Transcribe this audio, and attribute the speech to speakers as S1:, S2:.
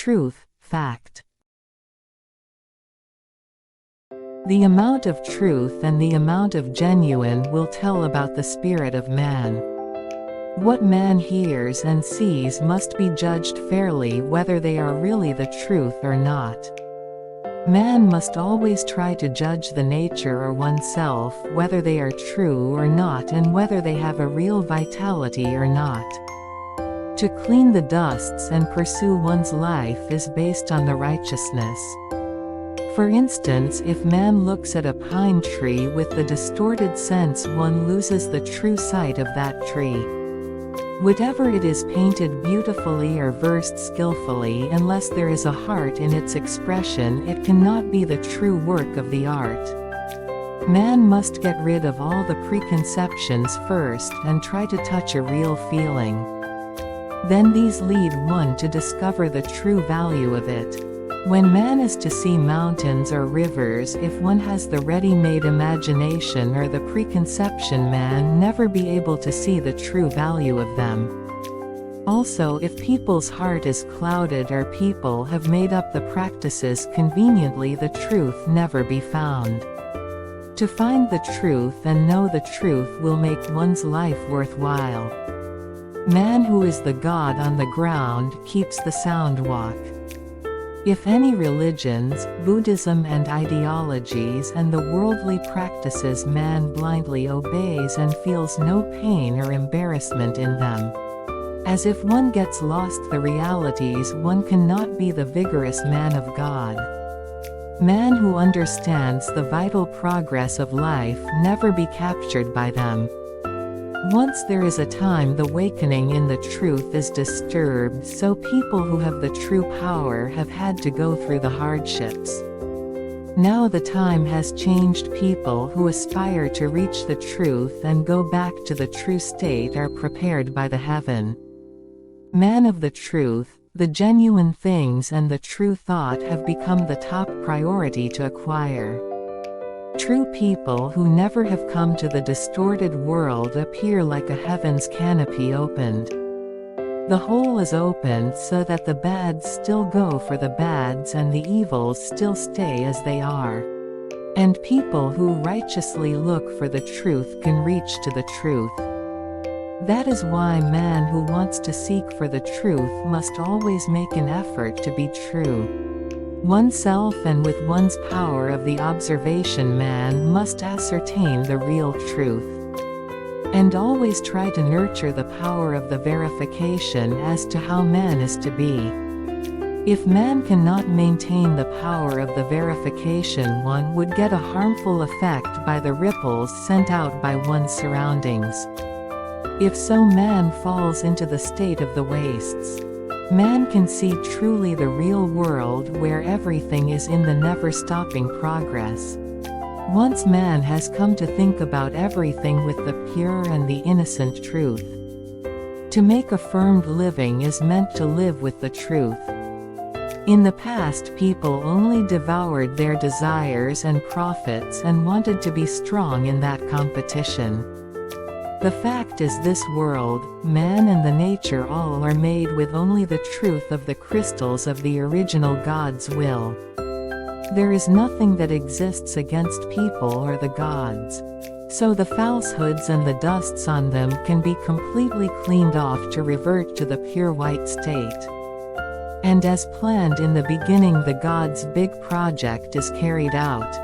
S1: Truth, fact. The amount of truth and the amount of genuine will tell about the spirit of man. What man hears and sees must be judged fairly whether they are really the truth or not. Man must always try to judge the nature or oneself whether they are true or not and whether they have a real vitality or not. To clean the dusts and pursue one's life is based on the righteousness. For instance, if man looks at a pine tree with the distorted sense, one loses the true sight of that tree. Whatever it is painted beautifully or versed skillfully, unless there is a heart in its expression, it cannot be the true work of the art. Man must get rid of all the preconceptions first and try to touch a real feeling. Then these lead one to discover the true value of it. When man is to see mountains or rivers, if one has the ready-made imagination or the preconception, man never be able to see the true value of them. Also, if people's heart is clouded or people have made up the practices conveniently, the truth never be found. To find the truth and know the truth will make one's life worthwhile. Man who is the God on the ground keeps the sound walk. If any religions, Buddhism and ideologies and the worldly practices man blindly obeys and feels no pain or embarrassment in them. As if one gets lost the realities, one cannot be the vigorous man of God. Man who understands the vital progress of life never be captured by them. Once there is a time the awakening in the truth is disturbed, so people who have the true power have had to go through the hardships. Now the time has changed. People who aspire to reach the truth and go back to the true state are prepared by the heaven. Man of the truth, the genuine things and the true thought have become the top priority to acquire. True people who never have come to the distorted world appear like a heaven's canopy opened. The hole is opened so that the bads still go for the bads and the evils still stay as they are. And people who righteously look for the truth can reach to the truth. That is why man who wants to seek for the truth must always make an effort to be true. Oneself, and with one's power of the observation, man must ascertain the real truth. And always try to nurture the power of the verification as to how man is to be. If man cannot maintain the power of the verification, one would get a harmful effect by the ripples sent out by one's surroundings. If so, man falls into the state of the wastes. Man can see truly the real world where everything is in the never-stopping progress. Once man has come to think about everything with the pure and the innocent truth. To make affirmed living is meant to live with the truth. In the past, people only devoured their desires and profits and wanted to be strong in that competition. The fact is, this world, man and the nature all are made with only the truth of the crystals of the original God's will. There is nothing that exists against people or the gods. So the falsehoods and the dusts on them can be completely cleaned off to revert to the pure white state. And as planned in the beginning, the God's big project is carried out.